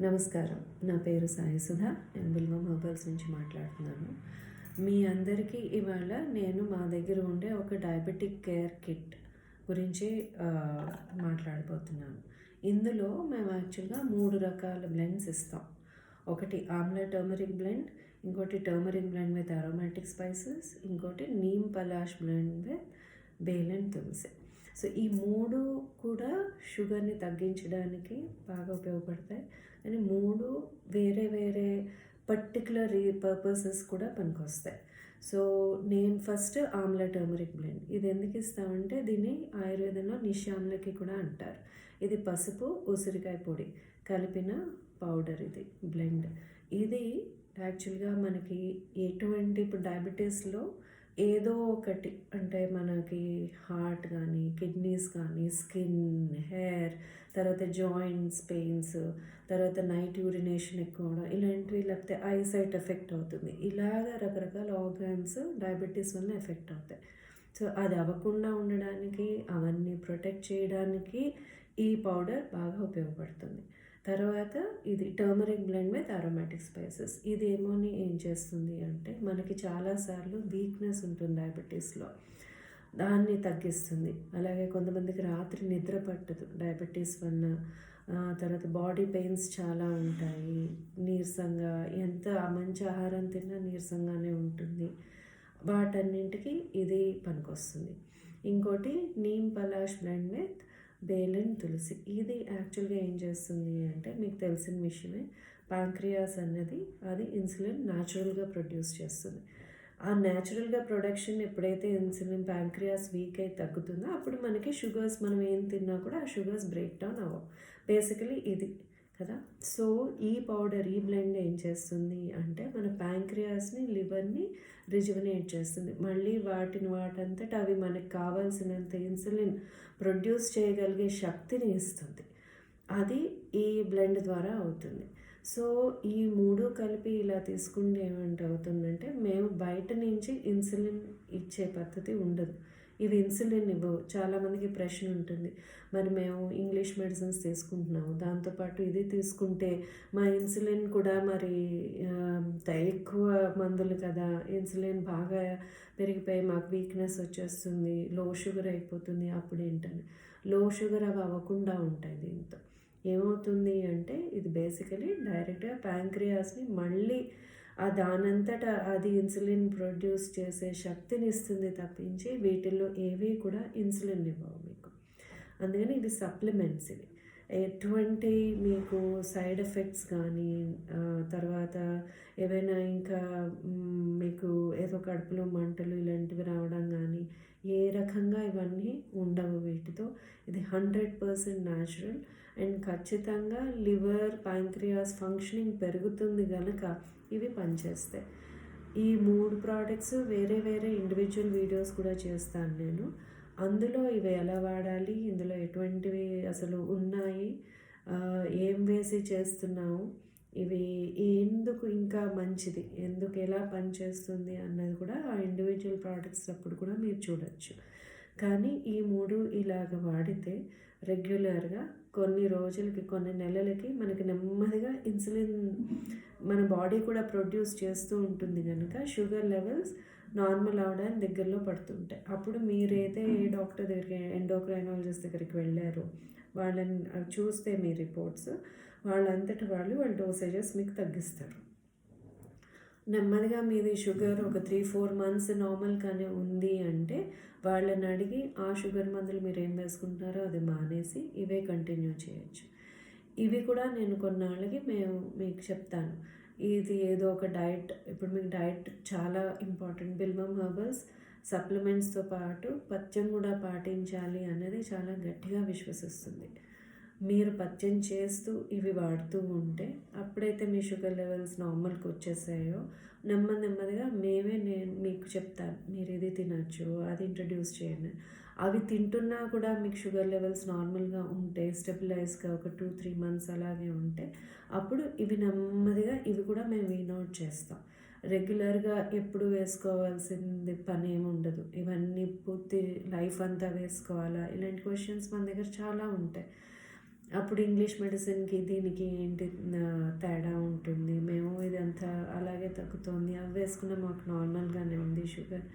నమస్కారం. నా పేరు సాయి సుధా. నేను బిల్వం హెర్బల్స్ నుంచి మాట్లాడుతున్నాను. మీ అందరికీ ఇవాళ నేను మా దగ్గర ఉండే ఒక డయాబెటిక్ కేర్ కిట్ గురించి మాట్లాడబోతున్నాను. ఇందులో మేము యాక్చువల్గా 3 రకాల బ్లెండ్స్ ఇస్తాం. ఒకటి ఆమ్లా టర్మరిక్ బ్లెండ్, ఇంకోటి turmeric blend with aromatic spices, ఇంకోటి neem palash blend with bael and tulsi. So ఈ 3 కూడా షుగర్ని తగ్గించడానికి బాగా ఉపయోగపడతాయి. అని 3 వేరే వేరే పర్టికులర్ పర్పసెస్ కూడా పనికొస్తాయి. సో నేను ఫస్ట్ ఆమ్లా టర్మరిక్ బ్లెండ్. ఇది ఎందుకు ఇస్తామంటే దీన్ని ఆయుర్వేదంలో నిశ్యామ్లకి కూడా అంటారు. ఇది పసుపు, ఉసిరికాయ పొడి కలిపిన పౌడర్. ఇది బ్లెండ్. ఇది యాక్చువల్గా మనకి ఎటువంటి ఇప్పుడు డయాబెటీస్లో ఏదో ఒకటి అంటే మనకి హార్ట్ కానీ, కిడ్నీస్ కానీ, స్కిన్, హెయిర్, తర్వాత జాయింట్స్ పెయిన్స్, తర్వాత నైట్ యూరినేషన్ ఎక్కువ అవడం, ఇలాంటివి, లేకపోతే ఐసైట్ ఎఫెక్ట్ అవుతుంది. ఇలాగ రకరకాల ఆర్గాన్స్ డయాబెటీస్ వల్ల ఎఫెక్ట్ అవుతాయి. సో అది అవ్వకుండా ఉండడానికి, అవన్నీ ప్రొటెక్ట్ చేయడానికి ఈ పౌడర్ బాగా ఉపయోగపడుతుంది. తర్వాత ఇది turmeric blend with aromatic spices. ఇది ఏమోని ఏం చేస్తుంది అంటే మనకి చాలాసార్లు వీక్నెస్ ఉంటుంది డయాబెటీస్లో, దాన్ని తగ్గిస్తుంది. అలాగే కొంతమందికి రాత్రి నిద్ర పట్టదు డయాబెటీస్ వల్ల. తర్వాత బాడీ పెయిన్స్ చాలా ఉంటాయి, నీరసంగా, ఎంత మంచి ఆహారం తిన్నా నీరసంగానే ఉంటుంది. వాటన్నింటికి ఇది పనికొస్తుంది. ఇంకోటి neem palash blend with bael and tulsi. ఇది యాక్చువల్గా ఏం చేస్తుంది అంటే మీకు తెలిసిన విషయమే, ప్యాంక్రియాస్ అన్నది అది ఇన్సులిన్ న్యాచురల్గా ప్రొడ్యూస్ చేస్తుంది. ఆ న్యాచురల్గా ప్రొడక్షన్ ఎప్పుడైతే ఇన్సులిన్ ప్యాంక్రియాస్ వీక్ అయి తగ్గుతుందో అప్పుడు మనకి షుగర్స్, మనం ఏం తిన్నా కూడా ఆ షుగర్స్ బ్రేక్ డౌన్ అవ్వవు. బేసికలీ ఇది కదా. సో ఈ పౌడర్, ఈ బ్లెండ్ ఏం చేస్తుంది అంటే మన ప్యాంక్రియాస్ని, లివర్ని రిజువనేట్ చేస్తుంది. మళ్ళీ వాటంతట అవి మనకు కావాల్సినంత ఇన్సులిన్ ప్రొడ్యూస్ చేయగలిగే శక్తిని ఇస్తుంది. అది ఈ బ్లెండ్ ద్వారా అవుతుంది. సో ఈ 3 కలిపి ఇలా తీసుకుంటే ఏమంటే అవుతుందంటే, మేము బయట నుంచి ఇన్సులిన్ ఇచ్చే పద్ధతి ఉండదు. ఇవి ఇన్సులిన్ ఇవ్వవు. చాలామందికి ప్రశ్న ఉంటుంది, మరి మేము ఇంగ్లీష్ మెడిసిన్స్ తీసుకుంటున్నాము, దాంతోపాటు ఇది తీసుకుంటే మా ఇన్సులిన్ కూడా మరి ఎక్కువ మందులు కదా, ఇన్సులిన్ బాగా పెరిగిపోయి మాకు వీక్నెస్ వచ్చేస్తుంది, లో షుగర్ అయిపోతుంది, అప్పుడు ఏంటని. లో షుగర్ అవి అవ్వకుండా ఉంటాయి. దీంతో ఏమవుతుంది అంటే ఇది బేసికలీ డైరెక్ట్గా ప్యాంక్రియాస్ని మళ్ళీ దానంతటా అది ఇన్సులిన్ ప్రొడ్యూస్ చేసే శక్తిని ఇస్తుంది తప్పించి వీటిల్లో ఏవి కూడా ఇన్సులిన్ ఇవ్వవు మీకు. అందుకని ఇవి సప్లిమెంట్స్. ఇవి ఎటువంటి మీకు సైడ్ ఎఫెక్ట్స్ కానీ, తర్వాత ఏవైనా ఇంకా మీకు ఏదో కడుపులో మంటలు ఇలాంటివి రావడం కానీ, ఏ రకంగా ఇవన్నీ ఉండవు వీటితో. ఇది 100% న్యాచురల్ అండ్ ఖచ్చితంగా లివర్, ప్యాంక్రియాస్ ఫంక్షనింగ్ పెరుగుతుంది కనుక ఇవి పనిచేస్తాయి. ఈ 3 ప్రోడక్ట్స్ వేరే వేరే ఇండివిజువల్ వీడియోస్ కూడా చేస్తాను నేను. అందులో ఇవి ఎలా వాడాలి, ఇందులో ఎటువంటివి అసలు ఉన్నాయి, ఏం వేసి చేస్తున్నాము, ఇవి ఎందుకు ఇంకా మంచిది, ఎందుకు ఎలా పనిచేస్తుంది అన్నది కూడా ఆ ఇండివిజువల్ ప్రోడక్ట్స్ అప్పుడు కూడా మీరు చూడొచ్చు. కానీ ఈ 3 ఇలాగ వాడితే రెగ్యులర్గా కొన్ని రోజులకి, కొన్ని నెలలకి మనకి నెమ్మదిగా ఇన్సులిన్ మన బాడీ కూడా ప్రొడ్యూస్ చేస్తూ ఉంటుంది కనుక షుగర్ లెవెల్స్ నార్మల్ అవడానికి దగ్గరలో పడుతుంటాయి. అప్పుడు మీరైతే ఏ డాక్టర్ దగ్గరికి, ఎండోక్రైనాలజిస్ట్ దగ్గరికి వెళ్ళారు, వాళ్ళని చూస్తే మీ రిపోర్ట్స్, వాళ్ళంతట వాళ్ళు డోసేజెస్ మీకు తగ్గిస్తారు. నెమ్మదిగా మీది షుగర్ ఒక 3-4 మంత్స్ నార్మల్గానే ఉంది అంటే వాళ్ళని అడిగి ఆ షుగర్ మందులు మీరు ఏం వేసుకుంటున్నారో అది మానేసి ఇవే కంటిన్యూ చేయొచ్చు. ఇవి కూడా నేను కొన్నాళ్ళకి మీకు చెప్తాను. ఇది ఏదో ఒక డైట్, ఇప్పుడు మీకు డైట్ చాలా ఇంపార్టెంట్. బిల్వం హెర్బల్స్ సప్లిమెంట్స్తో పాటు పథ్యం కూడా పాటించాలి అనేది చాలా గట్టిగా విశ్వసిస్తుంది. మీరు పథ్యం చేస్తూ ఇవి వాడుతూ ఉంటే అప్పుడైతే మీ షుగర్ లెవెల్స్ నార్మల్కి వచ్చేసాయో నెమ్మదిగా నేను మీకు చెప్తాను, మీరు ఇది తినచ్చు, అది ఇంట్రడ్యూస్ చేయండి. అవి తింటున్నా కూడా మీకు షుగర్ లెవెల్స్ నార్మల్గా ఉంటే, స్టెబిలైజ్గా ఒక 2-3 మంత్స్ అలాగే ఉంటే అప్పుడు ఇవి నెమ్మదిగా ఇవి కూడా మేము వీనౌట్ చేస్తాం. రెగ్యులర్గా ఎప్పుడు వేసుకోవాల్సింది పని ఏమి ఉండదు. ఇవన్నీ పూర్తి లైఫ్ అంతా వేసుకోవాలా, ఇలాంటి క్వశ్చన్స్ మన దగ్గర చాలా ఉంటాయి. అప్పుడు ఇంగ్లీష్ మెడిసిన్‌కి దీనికి ఏంటి తేడా ఉంటుంది. మేము ఇదంతా అలాగే తగ్గుతోంది. అవి వేసుకున్న మాకు నార్మల్‌గానే ఉంది షుగర్.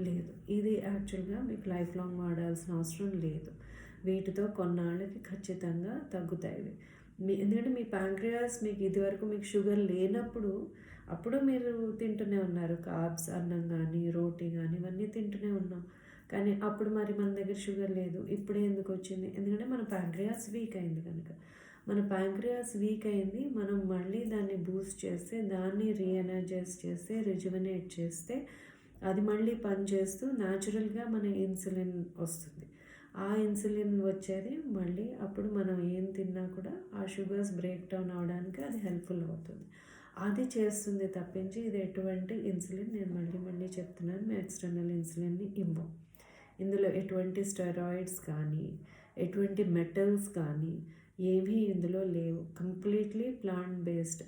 లేదు. ఇది యాక్చువల్‌గా మీకు లైఫ్ లాంగ్ వాడాల్సిన అవసరం లేదు. వీటితో కొన్నాళ్ళకి ఖచ్చితంగా తగ్గుతాయి. ఎందుకంటే మీ ప్యాంక్రియాస్ మీకు ఇదివరకు మీకు షుగర్ లేనప్పుడు అప్పుడు మీరు తింటూనే ఉన్నారు. కార్బ్స్ అన్నం గానీ, రోటీ గానీ ఇవన్నీ తింటూనే ఉన్నాం. కానీ అప్పుడు మరి మన దగ్గర షుగర్ లేదు. ఇప్పుడే ఎందుకొచ్చింది? ఎందుకంటే మన ప్యాంక్రియాస్ వీక్ అయింది కనుక. మన ప్యాంక్రియాస్ వీక్ అయింది. మనం మళ్ళీ దాన్ని బూస్ట్ చేస్తే, దాన్ని రీఎనర్జైజ్ చేస్తే, రిజువనేట్ చేస్తే అది మళ్ళీ పనిచేస్తూ న్యాచురల్గా మన ఇన్సులిన్ వస్తుంది. ఆ ఇన్సులిన్ వచ్చేది మళ్ళీ అప్పుడు మనం ఏం తిన్నా కూడా ఆ షుగర్స్ బ్రేక్ డౌన్ అవ్వడానికి అది హెల్ప్ఫుల్ అవుతుంది. అది చేస్తుంది తప్పించి ఇది ఎటువంటి ఇన్సులిన్ నేను మళ్ళీ చెప్తున్నాను, మేము ఎక్స్టర్నల్ ఇన్సులిన్ని ఇవ్వం. ఇందులో ఎటువంటి స్టెరాయిడ్స్ కానీ ఎటువంటి మెటల్స్ కానీ ఏమీ ఇందులో లేవు. Completely plant based.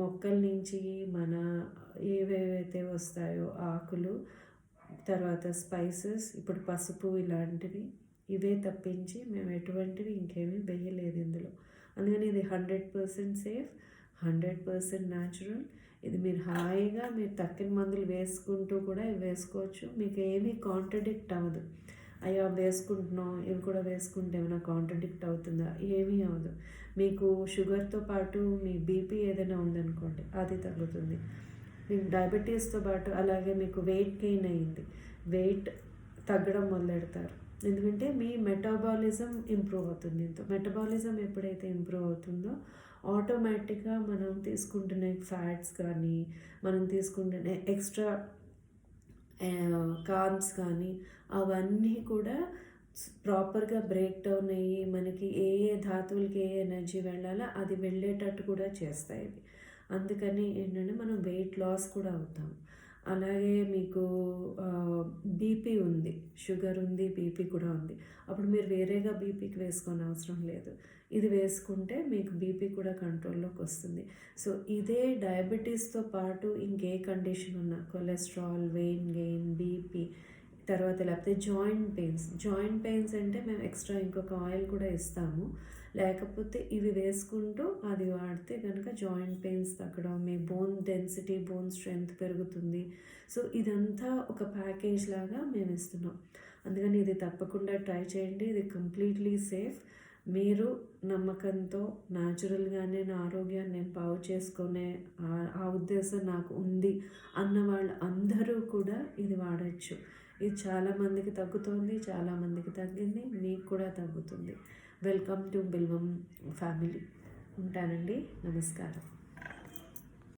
మొక్కల నుంచి మన ఏవేవైతే వస్తాయో ఆకులు, తర్వాత స్పైసెస్, ఇప్పుడు పసుపు ఇలాంటివి, ఇవే తప్పించి మేము ఎటువంటివి ఇంకేమీ వేయలేదు ఇందులో. అందుకని ఇది 100% సేఫ్, 100% న్యాచురల్. ఇది మీరు హాయిగా మీరు తక్కిన మందులు వేసుకుంటూ కూడా ఇవి వేసుకోవచ్చు. మీకు ఏమీ కాంట్రడిక్ట్ అవ్వదు. అయ్యో వేసుకుంటున్నాం ఇవి కూడా వేసుకుంటే ఏమైనా కాంట్రడిక్ట్ అవుతుందా? ఏమీ అవ్వదు. మీకు షుగర్తో పాటు మీ బీపీ ఏదైనా ఉందనుకోండి అది తగ్గుతుంది. మీకు డయాబెటీస్తో పాటు అలాగే మీకు వెయిట్ గెయిన్ అయ్యింది, వెయిట్ తగ్గడం మొదలెడతారు. ఎందుకంటే మీ మెటబాలిజం ఇంప్రూవ్ అవుతుంది. దీంతో మెటబాలిజం ఎప్పుడైతే ఇంప్రూవ్ అవుతుందో ఆటోమేటిక్గా మనం తీసుకుంటున్న ఫ్యాట్స్ కానీ మనం తీసుకుంటున్న ఎక్స్ట్రా కార్బ్స్ కానీ అవన్నీ కూడా ప్రాపర్గా బ్రేక్ డౌన్ అయ్యి మనకి ఏ ధాతువులకి ఏ ఎనర్జీ వెళ్ళాలో అది వెళ్ళేటట్టు కూడా చేస్తాయి ఇవి. అందుకని ఏంటంటే మనం వెయిట్ లాస్ కూడా అవుతాం. అలాగే మీకు బీపీ ఉంది, షుగర్ ఉంది, బీపీ కూడా ఉంది. అప్పుడు మీరు వేరేగా బీపీకి వేసుకోని అవసరం లేదు. ఇది వేసుకుంటే మీకు బీపీ కూడా కంట్రోల్లోకి వస్తుంది. సో ఇదే డయాబెటీస్తో పాటు ఇంకే కండిషన్ ఉన్నా కొలెస్ట్రాల్, వెయిట్ గెయిన్, బీపీ, తర్వాత లేకపోతే జాయింట్ పెయిన్స్ అంటే మేము ఎక్స్ట్రా ఇంకొక ఆయిల్ కూడా ఇస్తాము. లేకపోతే ఇవి వేసుకుంటూ అది వాడితే కనుక జాయింట్ పెయిన్స్ తగ్గడం, మీ బోన్ డెన్సిటీ, బోన్ స్ట్రెంగ్త్ పెరుగుతుంది. సో ఇదంతా ఒక ప్యాకేజ్ లాగా మేము ఇస్తున్నాం. అందుకని ఇది తప్పకుండా ట్రై చేయండి. ఇది కంప్లీట్లీ సేఫ్. మీరు నమ్మకంతో న్యాచురల్గానే నా ఆరోగ్యాన్ని నేను బాగు చేసుకునే ఆ ఉద్దేశం నాకు ఉంది అన్న వాళ్ళు అందరూ కూడా ఇది వాడచ్చు. ఇది చాలామందికి తగ్గుతుంది, చాలామందికి తగ్గింది, మీకు కూడా తగ్గుతుంది. Welcome to Bilvam family. ఉంటానండి. నమస్కారం.